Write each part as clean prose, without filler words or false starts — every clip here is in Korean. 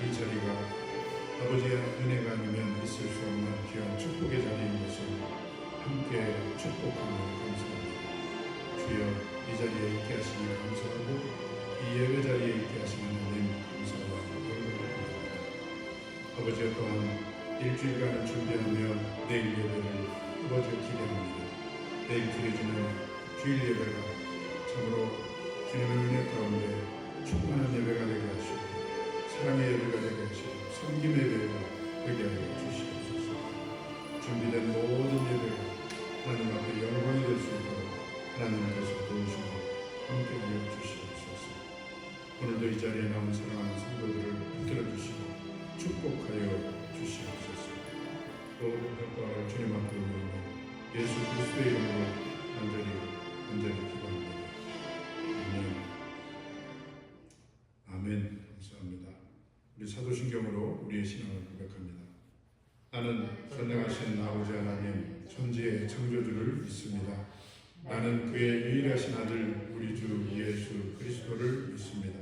이 자리가 아버지의 은혜가 아니면 있을 수 없는 귀한 축복의 자리인 것을 함께 축복하며 감사합니다. 주여, 이 자리에 있게 하시니 감사하고 이 예배 자리에 있게 하시는 하나님 감사와 영광을 드립니다. 아버지여, 또한 일주일간을 준비하며 내일 예배를 아버지여 기대합니다. 내일 드려지는 주일 예배가 참으로 주님의 은혜 가운데 충만한 예배가 되게 하시고 사랑의 예배가 되게 하시고 섬김의 예배가 되게 하여 주시옵소서. 준비된 모든 예배가 하나님 앞에 영광이 될 수 있도록 하나님께서 도우시고 함께 하여 주시옵소서. 오늘도 이 자리에 남은 사랑하는 성도들을 붙들어 주시고 축복하여 주시옵소서. 모든 평가를 주님 앞에 올리는 예수 그리스도의 이름으로 간절히 기도합니다. 아멘. 감사합니다. 우리 사도신경으로 우리의 신앙을 고백합니다. 나는 전능하신 아버지 하나님 천지의 창조주를 믿습니다. 나는 그의 유일하신 아들 우리 주 예수 그리스도를 믿습니다.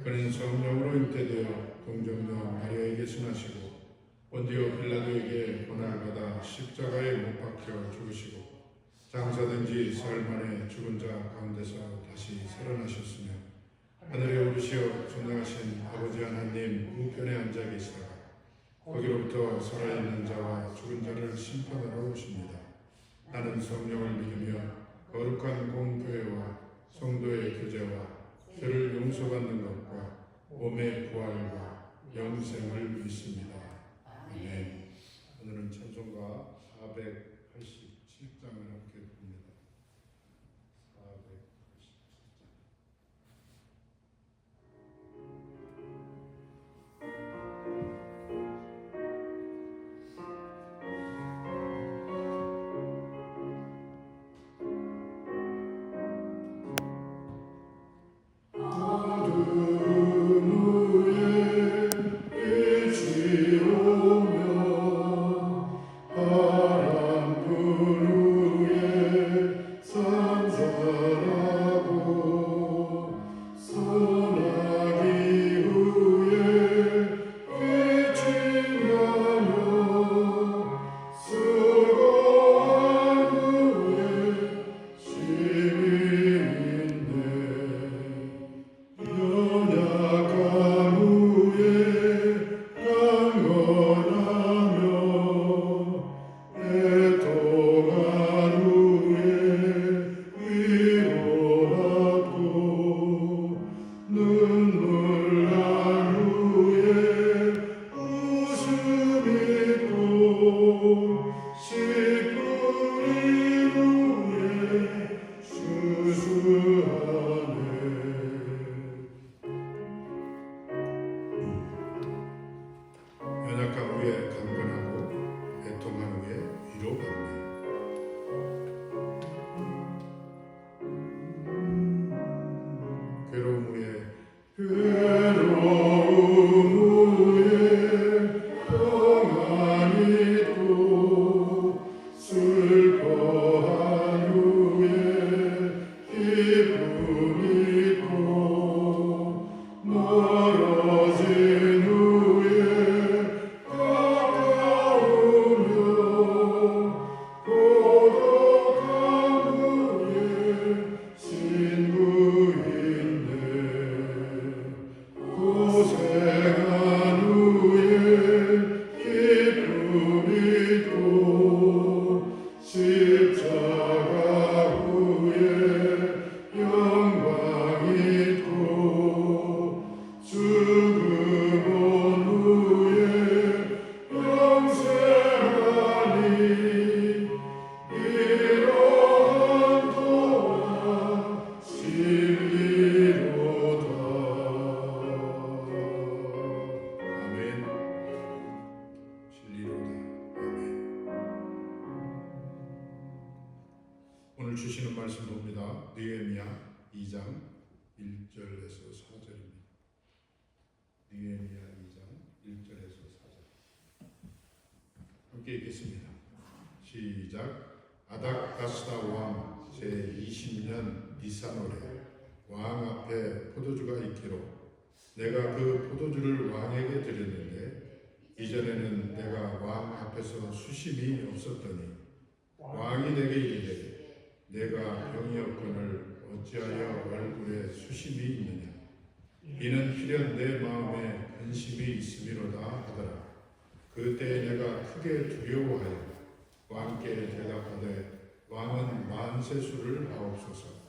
그는 성령으로 잉태되어 동정녀 마리아에게 순하시고 본디오 빌라도에게 고난을 받아 십자가에 못 박혀 죽으시고 장사된 지 사흘 만에 죽은 자 가운데서 다시 살아나셨으며 하늘에 오르시어 전능하신 아버지 하나님 우편에 앉아 계시다가 거기로부터 살아있는 자와 죽은 자를 심판하러 오십니다. 나는 성령을 믿으며 거룩한 공교회와 성도의 교제와 죄를 용서받는 것과 몸의 부활과 영생을 믿습니다. 아멘. 오늘은 찬송가 487장을 함께 봅니다. 487장. 오늘 주시는 말씀 봅니다. 느헤미야 2장 1절에서 4절입니다. 느헤미야 2장 1절에서 4절 함께 읽겠습니다. 시작. 아닥다스다 왕 제20년 니산월에 왕 앞에 포도주가 있기로 내가 그 포도주를 왕에게 드렸는데 이전에는 내가 왕 앞에서 수심이 없었더니 왕이 내게 이르되 내가 병이었거늘 어찌하여 얼굴에 수심이 있느냐 이는 필연 내 마음에 근심이 있음이로다 하더라. 그때 내가 크게 두려워하여 왕께 대답하되 왕은 만세수를 하옵소서.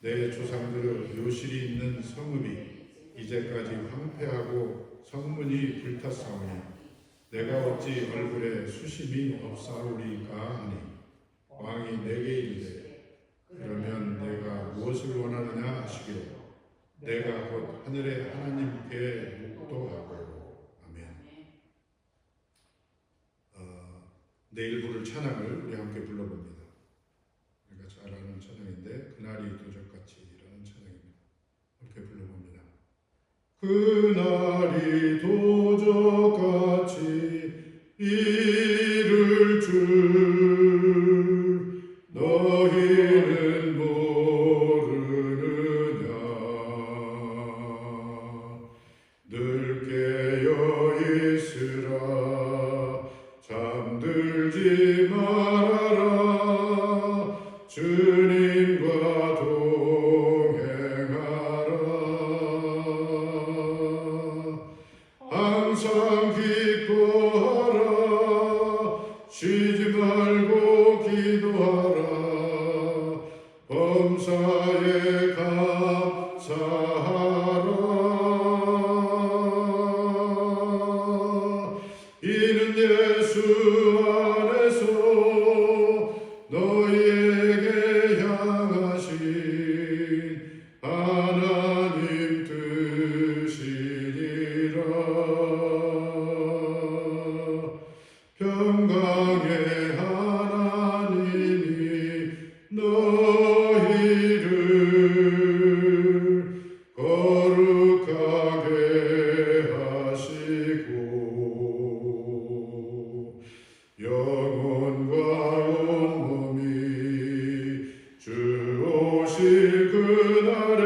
내 조상들의 묘실이 있는 성읍이 이제까지 황폐하고 성문이 불탔사오니 내가 어찌 얼굴에 수심이 없사오리까 하니 왕이 내게 이르되 그러면 내가 무엇을 원하느냐 하시기로 내가 곧 하늘의 하나님께 묵도하고. 아멘. 내일 부를 찬양을 우리 함께 불러봅니다. 우리가 잘 아는 찬양인데 그날이 도적같이라는 찬양입니다. 함께 불러봅니다. 그날이 도적같이 이를 줄 너희는 모르느냐. 늘 깨어 있으라 잠들지 말아라 주님과 동행하라. 항상 기뻐하라 쉬지 말고 기도하라 범사에 감사하라. 이는 예수 안에서 너희에게 향하신 하나님 뜻이니라. 평강의 하나님이 너희를 거룩하게 하시고 영혼과 온몸이 주 오실 그날에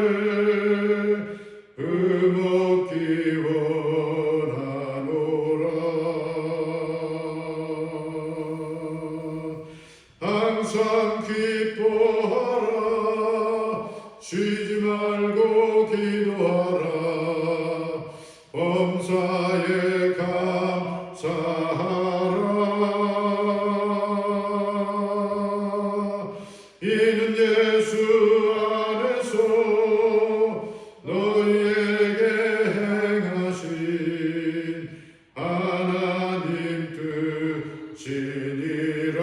흠없기 원하노라. 항상 기뻐하라 쉬지 말고 기도하라 범사에 감사하라. 이는 예수 안에서 너희에게 행하신 하나님 뜻이니라.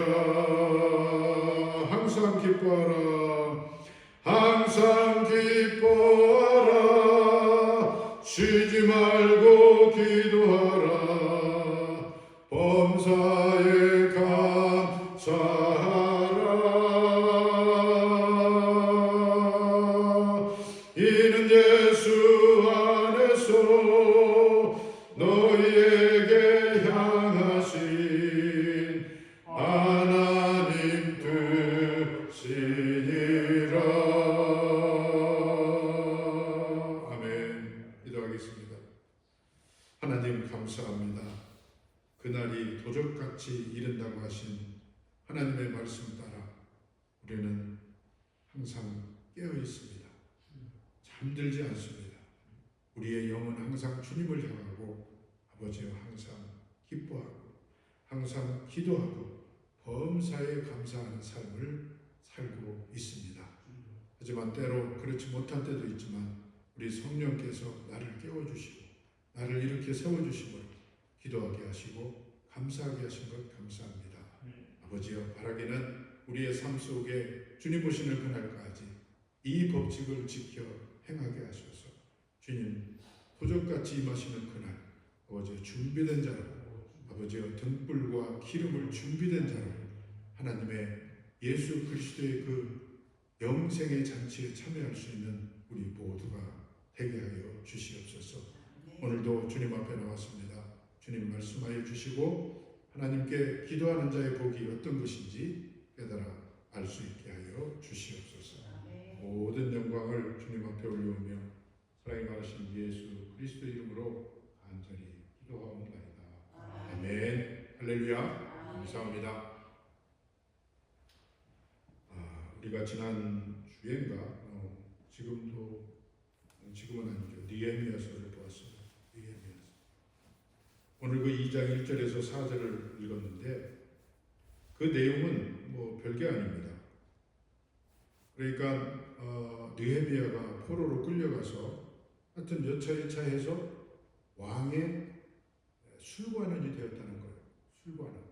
항상 기뻐하라 항상 기뻐하라 쉬지 말고 기도하라 범사에 감사하라. 이는 예수 안에서 너희에게 향하신 하나님 뜻이니라. 아멘. 기도하겠습니다. 하나님 감사합니다. 그날이 도적같이 이른다고 하신 하나님의 말씀 따라 우리는 항상 깨어 있습니다. 잠들지 않습니다. 우리의 영은 항상 주님을 향하고 아버지와 항상 기뻐하고 항상 기도하고 범사에 감사하는 삶을 살고 있습니다. 하지만 때로 그렇지 못한 때도 있지만 우리 성령께서 나를 깨워주시고 나를 이렇게 세워주심으로 기도하게 하시고 감사하게 하신 것 감사합니다. 아버지여 바라기는 우리의 삶 속에 주님 오시는 그날까지 이 법칙을 지켜 행하게 하셔서 주님 도적같이 임하시는 그날 아버지여 준비된 자로 아버지여 등불과 기름을 준비된 자로 하나님의 예수 그리스도의 그 영생의 잔치에 참여할 수 있는 우리 모두가 되게 하여 주시옵소서. 오늘도 주님 앞에 나왔습니다. 주님 말씀하여 주시고 하나님께 기도하는 자의 복이 어떤 것인지 깨달아 알 수 있게 하여 주시옵소서. 모든 영광을 주님 앞에 올려오며 사랑의 부활하신 예수 그리스도 이름으로 간절히 기도하옵나이다. 아멘. 할렐루야. 감사합니다. 우리가 지난 주인가 지금은 아니죠. 느헤미야서를 보았습니다. 느헤미야서. 오늘 그 2장 1절에서 4절을 읽었는데 그 내용은 별게 아닙니다. 그러니까 느헤미야가 포로로 끌려가서 하여튼 몇 차례 해서 왕의 술관원이 되었다는 거예요.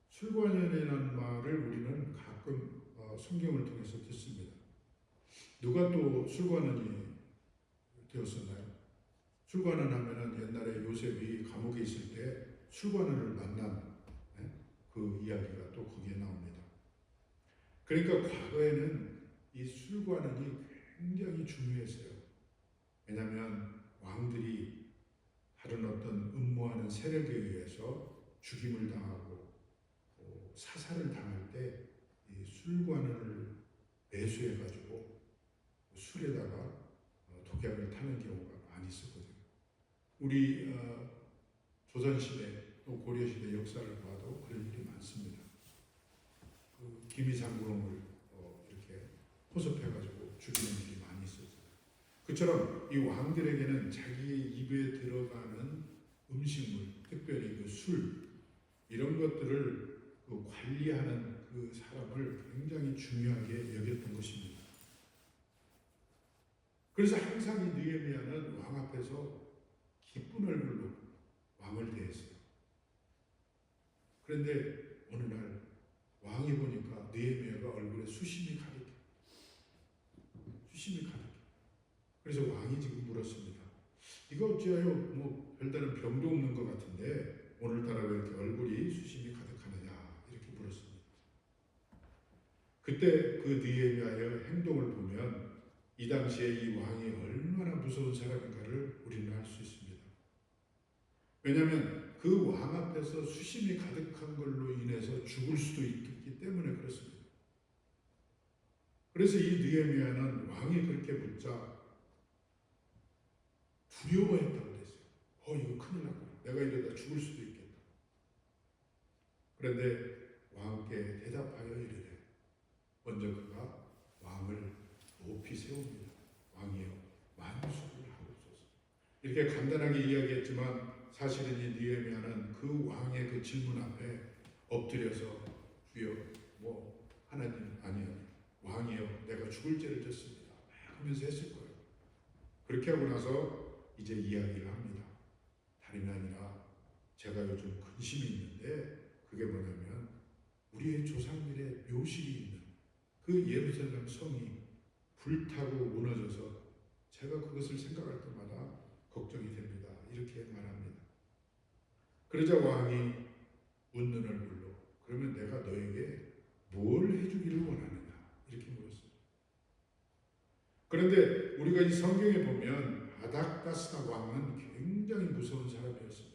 술관원이라는 말을 우리는 가끔 성경을 통해서 듣습니다. 누가 또 술관원이 되었었나요? 술관원 하면은 옛날에 요셉이 감옥에 있을 때 술관원을 만난 그 이야기가 또 거기에 나옵니다. 그러니까 과거에는 이 술관원이 굉장히 중요했어요. 왜냐하면 왕들이 다른 어떤 음모하는 세력에 의해서 죽임을 당하고 사살을 당할 때 이 술관원을 매수해가지고 술에다가 독약을 타는 경우가 많이 있었거든요. 우리 조선시대 또 고려시대 역사를 봐도 그런 일이 많습니다. 그 기미상궁을 이렇게 포섭해가지고 죽이는 일이 많이 있었어요. 그처럼 이 왕들에게는 자기의 입에 들어가는 음식물, 특별히 그 술, 이런 것들을 관리하는 그 사람을 굉장히 중요하게 여겼던 것입니다. 그래서 항상 이 느헤미야는 왕 앞에서 기쁜 얼굴로 왕을 대했어요. 그런데 어느 날 왕이 보니까 느헤미야가 얼굴에 수심이 가득해. 그래서 왕이 지금 물었습니다. 이거 어찌하여 별다른 병도 없는 것 같은데 오늘따라 왜 이렇게 얼굴이 수심이 가득하느냐 이렇게 물었습니다. 그때 그 느헤미야의 행동을 보면 이 당시에 이 왕이 얼마나 무서운 사람인가를 우리는 알 수 있습니다. 왜냐하면 그 왕 앞에서 수심이 가득한 걸로 인해서 죽을 수도 있기 때문에 그렇습니다. 그래서 이 느헤미야는 왕이 그렇게 묻자 두려워했다고 그랬어요. 이거 큰일 났구나. 내가 이러다 죽을 수도 있겠다. 그런데 왕께 대답하여 이르되 먼저 그가 왕을 높이 세웁니다. 왕이여 만수를 하옵소서. 이렇게 간단하게 이야기했지만 사실은 이 느헤미야는 그 왕의 그 질문 앞에 엎드려서 주여 하나님 아니요 왕이여 내가 죽을 죄를 졌습니다 하면서 했을 거예요. 그렇게 하고 나서 이제 이야기를 합니다. 다름이 아니라 제가 요즘 근심이 있는데 그게 뭐냐면 우리의 조상들의 묘실이 있는 그 예루살렘 성이 불타고 무너져서 제가 그것을 생각할 때마다 걱정이 됩니다. 이렇게 말합니다. 그러자 왕이 웃는 얼굴로 그러면 내가 너에게 뭘 해주기를 원하느냐 이렇게 물었어요. 그런데 우리가 이 성경에 보면 아닥다스다 왕은 굉장히 무서운 사람이었습니다.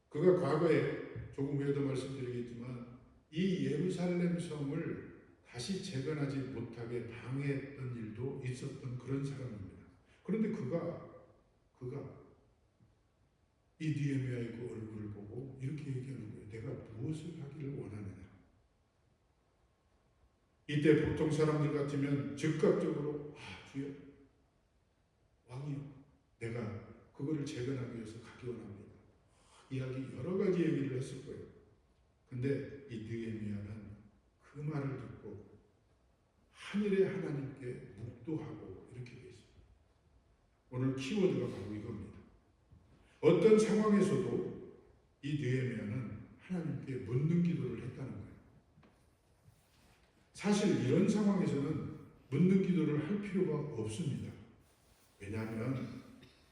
그가 과거에 조금 후에도 말씀드리겠지만 이 예루살렘 성을 다시 재건하지 못하게 방해했던 일도 있었던 그런 사람입니다. 그런데 그가 이 느헤미야의 그 얼굴을 보고 이렇게 얘기하는 거예요. 내가 무엇을 하기를 원하느냐. 이때 보통 사람들 같으면 즉각적으로 주여 왕이요 내가 그거를 재건하기 위해서 가기 원합니다. 이야기 여러 가지 얘기를 했을 거예요. 근데 이 느헤미야는 그 말을 듣고 하늘의 하나님께 묵도하고 이렇게 되어 있습니다. 오늘 키워드가 바로 이겁니다. 어떤 상황에서도 이 느헤미야는 하나님께 묻는 기도를 했다는 거예요. 사실 이런 상황에서는 묻는 기도를 할 필요가 없습니다. 왜냐하면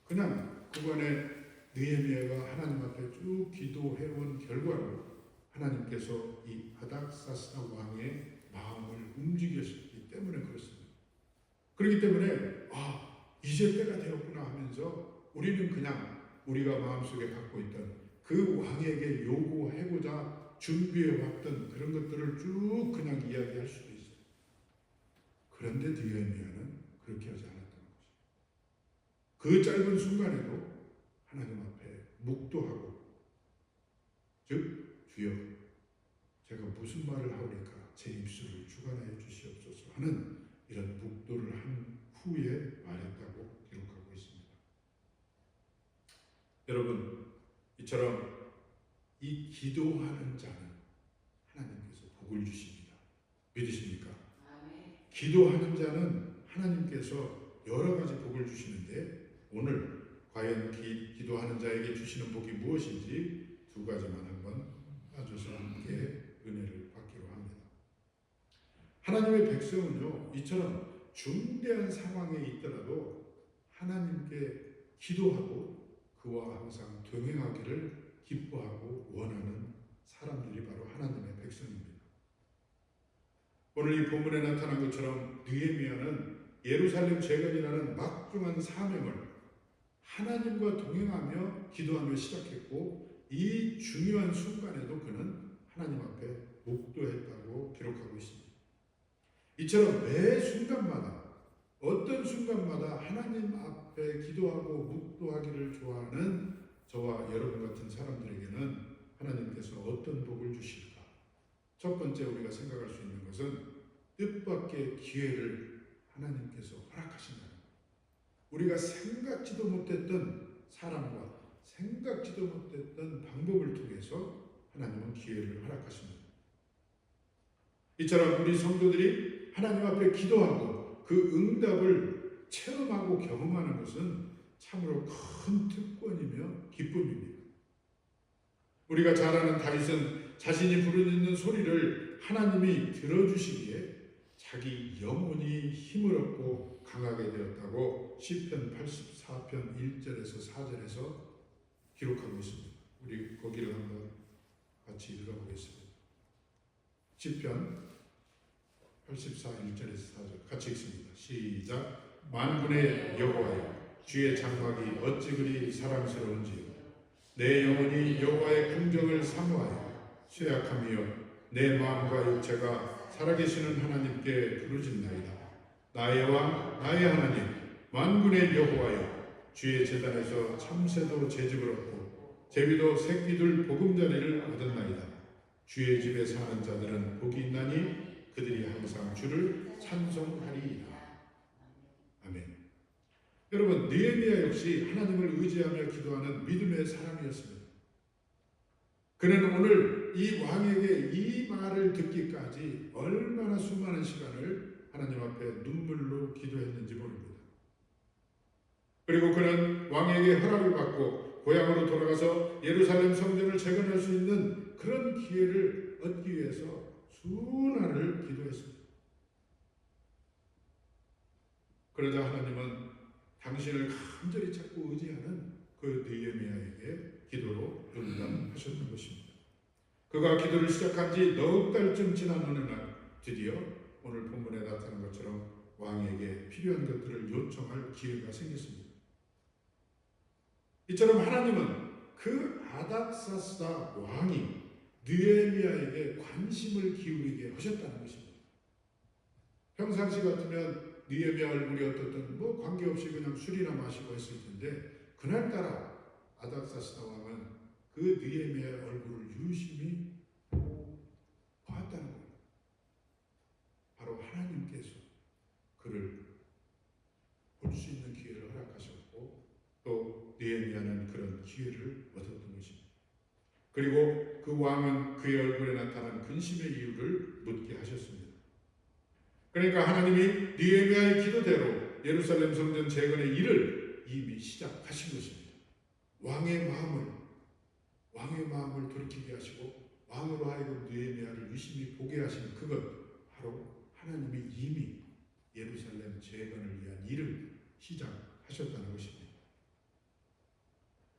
그냥 그간에 느헤미야가 하나님 앞에 쭉 기도해온 결과로 하나님께서 이 아닥사스다 왕의 마음을 움직였기 때문에 그렇습니다. 그렇기 때문에 이제 때가 되었구나 하면서 우리는 그냥 우리가 마음속에 갖고 있던 그 왕에게 요구하고자 준비해왔던 그런 것들을 쭉 그냥 이야기할 수도 있어요. 그런데 느헤미야는 그렇게 하지 않았다는 것이죠. 그 짧은 순간에도 하나님 앞에 묵도하고, 즉 주여 제가 무슨 말을 하오리까 제 입술을 주관하여 주시옵소서 하는 이런 묵도를 한 후에 말했다고 기록하고 있습니다. 여러분, 이처럼 이 기도하는 자는 하나님께서 복을 주십니다. 믿으십니까? 기도하는 자는 하나님께서 여러 가지 복을 주시는데, 오늘 과연 기도하는 자에게 주시는 복이 무엇인지 두 가지만 한번 따져서 함께 은혜를 받기로 합니다. 하나님의 백성은요, 이처럼 중대한 상황에 있더라도 하나님께 기도하고 그와 항상 동행하기를 기뻐하고 원하는 사람들이 바로 하나님의 백성입니다. 오늘 이 본문에 나타난 것처럼 느헤미야는 예루살렘 재건이라는 막중한 사명을 하나님과 동행하며 기도하며 시작했고, 이 중요한 순간에도 그는 하나님 앞에 묵도했다고 기록하고 있습니다. 이처럼 매 순간마다, 어떤 순간마다 하나님 앞에 기도하고 묵도하기를 좋아하는 저와 여러분 같은 사람들에게는 하나님께서 어떤 복을 주실까? 첫 번째 우리가 생각할 수 있는 것은 뜻밖의 기회를 하나님께서 허락하신다는 것. 우리가 생각지도 못했던 사람과 생각지도 못했던 방법을 통해서 하나님은 기회를 허락하십니다. 이처럼 우리 성도들이 하나님 앞에 기도하고 그 응답을 체험하고 경험하는 것은 참으로 큰 특권이며 기쁨입니다. 우리가 잘 아는 다윗은 자신이 부르짖는 소리를 하나님이 들어주시기에 자기 영혼이 힘을 얻고 강하게 되었다고 시편 84편 1절에서 4절에서 기록하고 있습니다. 우리 거기를 한번 같이 읽어보겠습니다. 시편 84 1절에서 4절 같이 읽습니다. 시작. 만군의 여호와여, 주의 장막이 어찌 그리 사랑스러운지요. 내 영혼이 여호와의 궁정을 사모하여 쇠약하며 내 마음과 육체가 살아계시는 하나님께 부르짖나이다. 나의 왕, 나의 하나님, 만군의 여호와여, 주의 제단에서 참새도 제집을 얻고 제비도 새끼들 보금자리를 얻었나이다. 주의 집에 사는 자들은 복이 있나니 그들이 항상 주를 찬송하리이다. 아멘. 여러분, 느헤미야 역시 하나님을 의지하며 기도하는 믿음의 사람이었습니다. 그는 오늘 이 왕에게 이 말을 듣기까지 얼마나 수많은 시간을 하나님 앞에 눈물로 기도했는지 모릅니다. 그리고 그는 왕에게 허락을 받고 고향으로 돌아가서 예루살렘 성전을 재건할 수 있는 그런 기회를 얻기 위해서 수날을 기도했습니다. 그러자 하나님은 당신을 간절히 찾고 의지하는 그 느헤미야에게 기도로 응답하셨던 것입니다. 그가 기도를 시작한 지 넉 달쯤 지난 어느 날 드디어 오늘 본문에 나타난 것처럼 왕에게 필요한 것들을 요청할 기회가 생겼습니다. 이처럼 하나님은 그 아닥사스다 왕이 느헤미야에게 관심을 기울이게 하셨다는 것입니다. 평상시 같으면 느헤미야 얼굴이 어떻든 관계없이 그냥 술이나 마시고 했을 텐데, 그날따라 아닥사스다 왕은 그 느헤미야의 얼굴을 유심히 보았다는 겁니다. 바로 하나님께서 그를 볼 수 있는 기회를 허락하셨고, 또 느헤미야는 그런 기회를 얻었던 것입니다. 그리고 그 왕은 그의 얼굴에 나타난 근심의 이유를 묻게 하셨습니다. 그러니까 하나님이 느헤미야의 기도대로 예루살렘 성전 재건의 일을 이미 시작하신 것입니다. 왕의 마음을 돌이키게 하시고 왕으로 하여금 느헤미야를 유심히 보게 하신 그것, 바로 하나님이 이미 예루살렘 재건을 위한 일을 시작하셨다는 것입니다.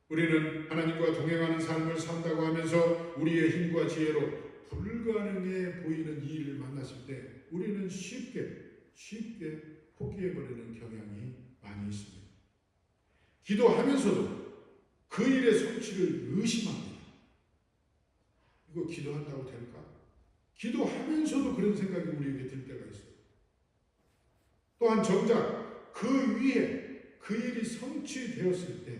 우리는 하나님과 동행하는 삶을 산다고 하면서 우리의 힘과 지혜로 불가능해 보이는 이 일을 만났을 때 우리는 쉽게 포기해버리는 경향이 많이 있습니다. 기도하면서도 그 일의 성취를 의심합니다. 이거 기도한다고 될까? 기도하면서도 그런 생각이 우리에게 들 때가 있어요. 또한 정작 그 위에 그 일이 성취되었을 때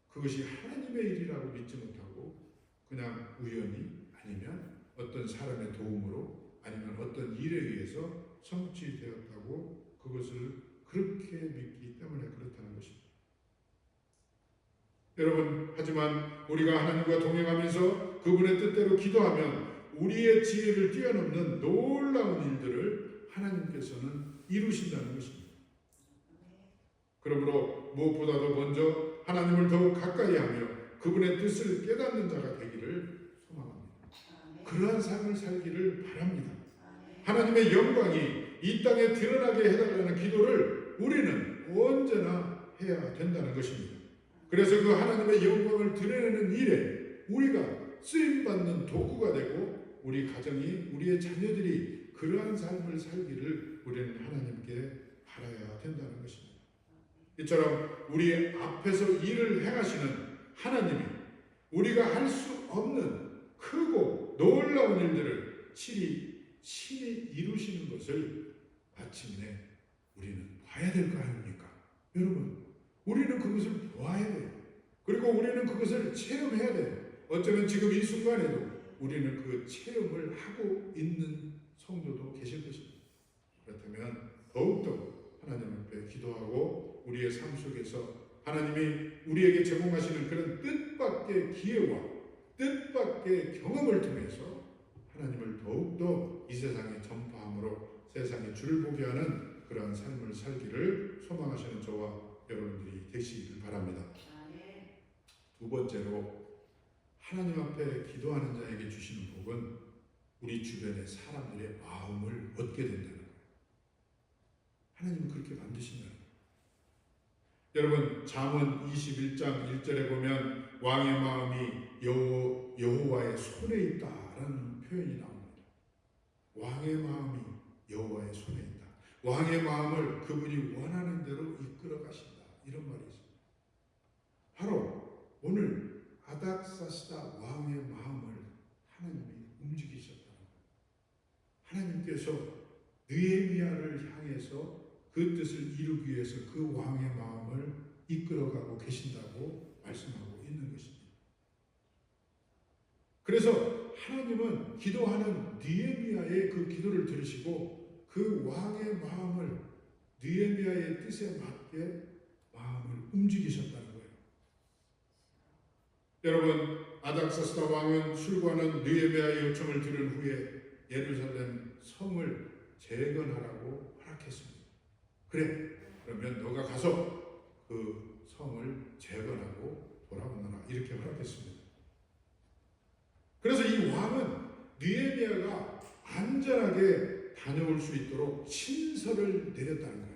그것이 하나님의 일이라고 믿지 못하고 그냥 우연히 아니면 어떤 사람의 도움으로 아니면 어떤 일에 의해서 성취되었다고 그것을 그렇게 믿기 때문에 그렇다는 것입니다. 여러분, 하지만 우리가 하나님과 동행하면서 그분의 뜻대로 기도하면 우리의 지혜를 뛰어넘는 놀라운 일들을 하나님께서는 이루신다는 것입니다. 그러므로 무엇보다도 먼저 하나님을 더욱 가까이 하며 그분의 뜻을 깨닫는 자가 되기를 소망합니다. 그러한 삶을 살기를 바랍니다. 하나님의 영광이 이 땅에 드러나게 해달라는 기도를 우리는 언제나 해야 된다는 것입니다. 그래서 그 하나님의 영광을 드러내는 일에 우리가 쓰임받는 도구가 되고 우리 가정이, 우리의 자녀들이 그러한 삶을 살기를 우리는 하나님께 바라야 된다는 것입니다. 이처럼 우리 앞에서 일을 행하시는 하나님이 우리가 할 수 없는 크고 놀라운 일들을 친히 이루시는 것을 마침내 우리는 봐야 될 거 아닙니까? 여러분, 우리는 그것을 보아야 돼요. 그리고 우리는 그것을 체험해야 돼요. 어쩌면 지금 이 순간에도 우리는 그 체험을 하고 있는 성도도 계실 것입니다. 그렇다면 더욱더 하나님 앞에 기도하고 우리의 삶 속에서 하나님이 우리에게 제공하시는 그런 뜻밖의 기회와 뜻밖의 경험을 통해서 하나님을 더욱더 이 세상에 전파함으로 세상에 줄을 보게 하는 그러한 삶을 살기를 소망하시는 저와 여러분들이 되시기를 바랍니다. 두 번째로 하나님 앞에 기도하는 자에게 주시는 복은 우리 주변의 사람들의 마음을 얻게 된다는 거예요. 하나님은 그렇게 만드신다는 거예요. 여러분, 잠언 21장 1절에 보면 왕의 마음이 여호와의 손에 있다라는 표현이 나옵니다. 왕의 마음이 여호와의 손에 있다. 왕의 마음을 그분이 원하는 대로 이끌어 가신다. 이런 말이 있습니다. 바로 오늘 아닥사스다 왕의 마음을 하나님이 움직이셨다는 거예요. 하나님께서 느헤미야를 향해서 그 뜻을 이루기 위해서 그 왕의 마음을 이끌어가고 계신다고 말씀하고 있는 것입니다. 그래서 하나님은 기도하는 느헤미야의 그 기도를 들으시고 그 왕의 마음을 느헤미야의 뜻에 맞게 마음을 움직이셨다는 거예요. 여러분, 아닥사스다 왕은 술관원 느헤미야의 요청을 들은 후에 예루살렘 성을 재건하라고 허락했습니다. 그래, 그러면 너가 가서 그 성을 재건하고 돌아오너라 이렇게 허락했습니다. 그래서 이 왕은 느헤미야가 안전하게 다녀올 수 있도록 친서를 내렸다는 거예요.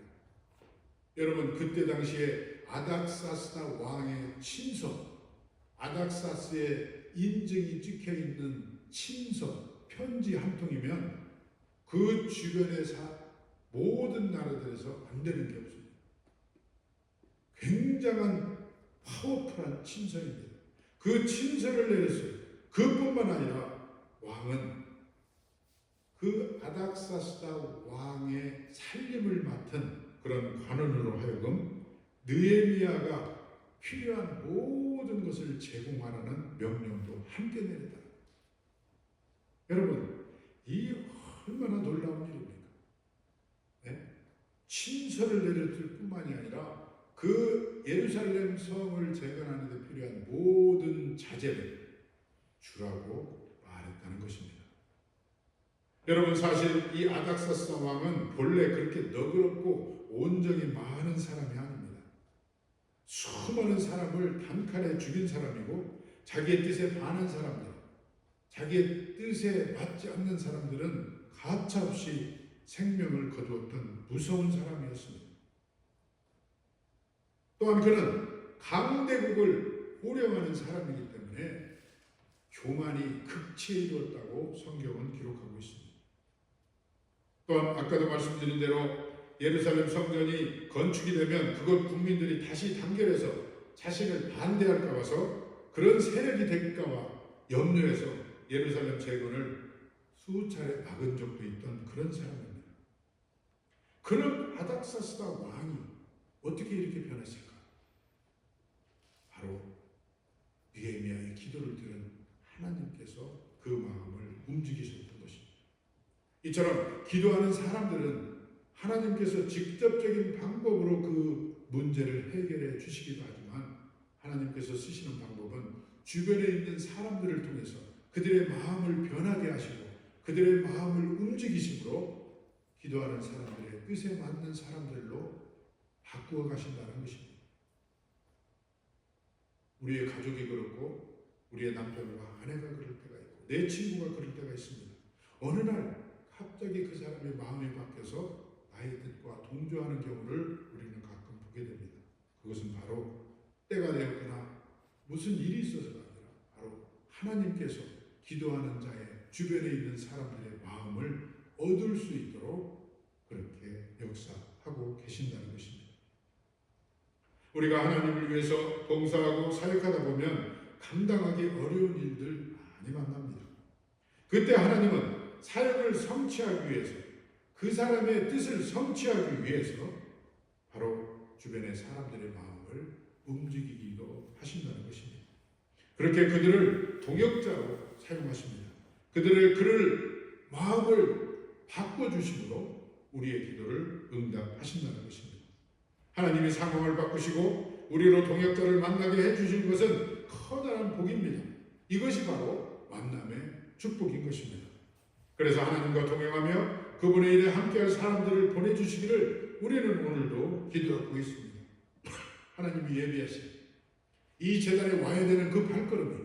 여러분, 그때 당시에 아닥사스다 왕의 친서, 아닥사스의 인증이 찍혀 있는 친서, 편지 한 통이면 그 주변의 모든 나라들에서 안 되는 게 없습니다. 굉장한 파워풀한 친서입니다. 그 친서를 내렸어요. 그뿐만 아니라 왕은 그 아닥사스다 왕의 살림을 맡은 그런 관원으로 하여금 느헤미야가 필요한 모든 것을 제공하라는 명령도 함께 내렸다. 여러분, 이 얼마나 놀라운 일입니까? 네? 친서를 내렸을 뿐만이 아니라 그 예루살렘 성을 재건하는 데 필요한 모든 자재를 주라고 말했다는 것입니다. 여러분, 사실 이 아닥사스다 왕은 본래 그렇게 너그럽고 온정이 많은 사람이 아닙니다. 수많은 사람을 단칼에 죽인 사람이고 자기의 뜻에 반한 사람들, 자기의 뜻에 맞지 않는 사람들은 가차없이 생명을 거두었던 무서운 사람이었습니다. 또한 그는 강대국을 호령하는 사람이기 때문에 교만이 극치에 이르렀다고 성경은 기록하고 있습니다. 또한 아까도 말씀드린 대로 예루살렘 성전이 건축이 되면 그것 국민들이 다시 단결해서 자신을 반대할까 봐서 그런 세력이 될까 봐 염려해서 예루살렘 재건을 수차례 막은 적도 있던 그런 사람입니다. 그런 아닥사스다 왕이 어떻게 이렇게 변했을까? 바로 느헤미야의 기도를 들은 하나님께서 그 마음을 움직이셨던 것입니다. 이처럼 기도하는 사람들은 하나님께서 직접적인 방법으로 그 문제를 해결해 주시기도 하지만 하나님께서 쓰시는 방법은 주변에 있는 사람들을 통해서 그들의 마음을 변하게 하시고 그들의 마음을 움직이심으로 기도하는 사람들의 뜻에 맞는 사람들로 바꾸어 가신다는 것입니다. 우리의 가족이 그렇고 우리의 남편과 아내가 그럴 때가 있고 내 친구가 그럴 때가 있습니다. 어느 날 갑자기 그 사람의 마음이 바뀌어서 나의 뜻과 동조하는 경우를 우리는 가끔 보게 됩니다. 그것은 바로 때가 되었거나 무슨 일이 있어서가 아니라 바로 하나님께서 기도하는 자의 주변에 있는 사람들의 마음을 얻을 수 있도록 그렇게 역사하고 계신다는 것입니다. 우리가 하나님을 위해서 봉사하고 사역하다 보면 감당하기 어려운 일들 많이 만납니다. 그때 하나님은 사역을 성취하기 위해서 그 사람의 뜻을 성취하기 위해서 바로 주변의 사람들의 마음을 움직이기도 하신다는 것입니다. 그렇게 그들을 동역자로 사용하십니다. 그들을 마음을 바꿔주심으로 우리의 기도를 응답하신다는 것입니다. 하나님이 상황을 바꾸시고 우리로 동역자를 만나게 해주신 것은 커다란 복입니다. 이것이 바로 만남의 축복인 것입니다. 그래서 하나님과 동행하며 그분의 일에 함께할 사람들을 보내주시기를 우리는 오늘도 기도하고 있습니다. 하나님이 예비하신 이 제단에 와야 되는 그 발걸음이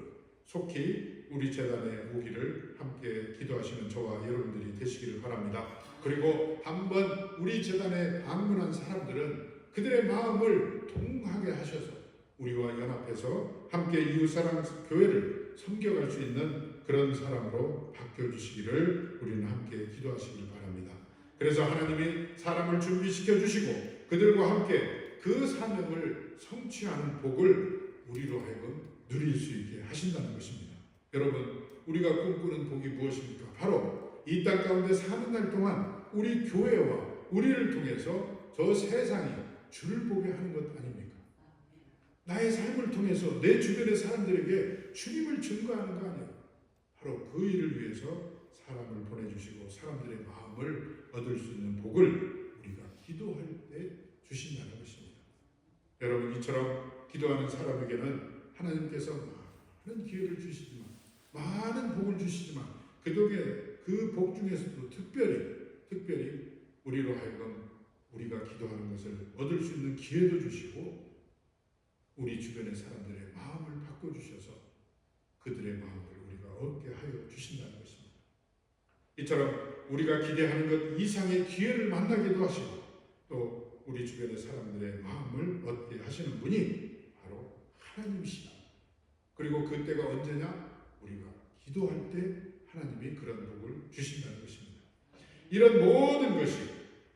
속히 우리 제단에 오기를 함께 기도하시는 저와 여러분들이 되시기를 바랍니다. 그리고 한번 우리 제단에 방문한 사람들은 그들의 마음을 동하게 하셔서 우리와 연합해서 함께 이웃사랑 교회를 섬겨갈 수 있는 그런 사람으로 바뀌어주시기를 우리는 함께 기도하시길 바랍니다. 그래서 하나님이 사람을 준비시켜 주시고 그들과 함께 그 사명을 성취하는 복을 우리로 하여금 누릴 수 있게 하신다는 것입니다. 여러분, 우리가 꿈꾸는 복이 무엇입니까? 바로 이 땅 가운데 사는 날 동안 우리 교회와 우리를 통해서 저 세상이 주를 보게 하는 것 아닙니까? 나의 삶을 통해서 내 주변의 사람들에게 주님을 증거하는 거 아니에요? 바로 그 일을 위해서 사람을 보내주시고 사람들의 마음을 얻을 수 있는 복을 우리가 기도할 때 주신다는 것입니다. 여러분, 이처럼 기도하는 사람에게는 하나님께서 많은 기회를 주시지만 많은 복을 주시지만 그 복 중에서도 특별히 우리로 하여금 우리가 기도하는 것을 얻을 수 있는 기회도 주시고 우리 주변의 사람들의 마음을 바꿔주셔서 그들의 마음을 우리가 얻게 하여 주신다는 것입니다. 이처럼 우리가 기대하는 것 이상의 기회를 만나기도 하시고 또 우리 주변의 사람들의 마음을 얻게 하시는 분이 바로 하나님이시다. 그리고 그때가 언제냐? 우리가 기도할 때 하나님이 그런 복을 주신다는 것입니다. 이런 모든 것이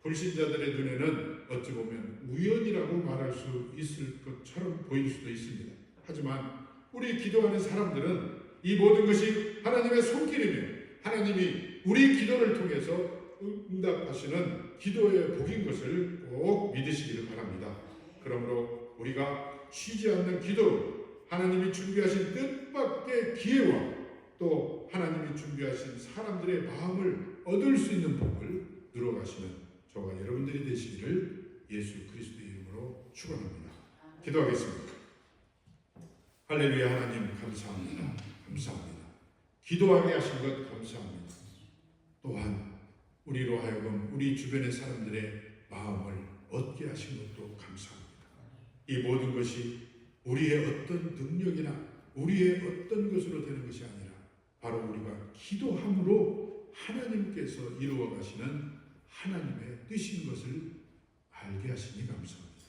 불신자들의 눈에는 어찌 보면 우연이라고 말할 수 있을 것처럼 보일 수도 있습니다. 하지만 우리 기도하는 사람들은 이 모든 것이 하나님의 손길이며 하나님이 우리 기도를 통해서 응답하시는 기도의 복인 것을 꼭 믿으시기를 바랍니다. 그러므로 우리가 쉬지 않는 기도로 하나님이 준비하신 뜻밖의 기회와 또 하나님이 준비하신 사람들의 마음을 얻을 수 있는 복을 누려가시는 저와 여러분들이 되시기를 예수 그리스도의 이름으로 축원합니다. 기도하겠습니다. 할렐루야. 하나님 감사합니다. 감사합니다. 기도하게 하신 것 감사합니다. 또한 우리로 하여금 우리 주변의 사람들의 마음을 얻게 하신 것도 감사합니다. 이 모든 것이 우리의 어떤 능력이나 우리의 어떤 것으로 되는 것이 아니라 바로 우리가 기도함으로 하나님께서 이루어 가시는 하나님의 뜻인 것을 알게 하시니 감사합니다.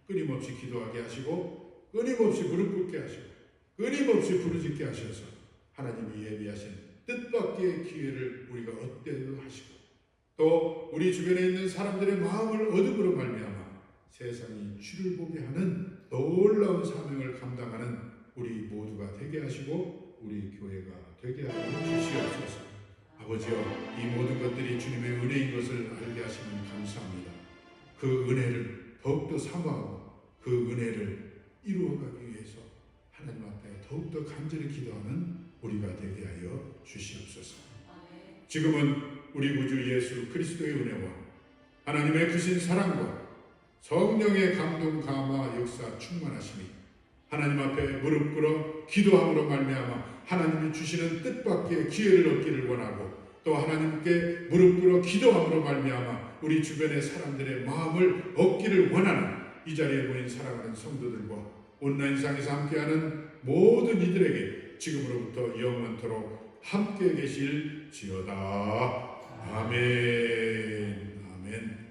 끊임없이 기도하게 하시고 끊임없이 무릎 꿇게 하시고 끊임없이 부르짖게 하셔서 하나님이 예비하신 뜻밖의 기회를 우리가 얻게 하시고 또 우리 주변에 있는 사람들의 마음을 얻음으로 말미암아 세상이 주를 보게 하는 놀라운 사명을 감당하는 우리 모두가 되게 하시고 우리 교회가 되게 하여 주시옵소서. 아버지여, 이 모든 것들이 주님의 은혜인 것을 알게 하시면 감사합니다. 그 은혜를 더욱더 사모하고 그 은혜를 이루어가기 위해서 하나님 앞에 더욱더 간절히 기도하는 우리가 되게 하여 주시옵소서. 지금은 우리 구주 예수 그리스도의 은혜와 하나님의 크신 사랑과 성령의 감동 감화 역사 충만하심이 하나님 앞에 무릎 꿇어 기도함으로 말미암아 하나님이 주시는 뜻밖의 기회를 얻기를 원하고 또 하나님께 무릎 꿇어 기도함으로 말미암아 우리 주변의 사람들의 마음을 얻기를 원하는 이 자리에 모인 사랑하는 성도들과 온라인상에서 함께하는 모든 이들에게 지금으로부터 영원토록 함께 계실지어다. 아멘. 아멘.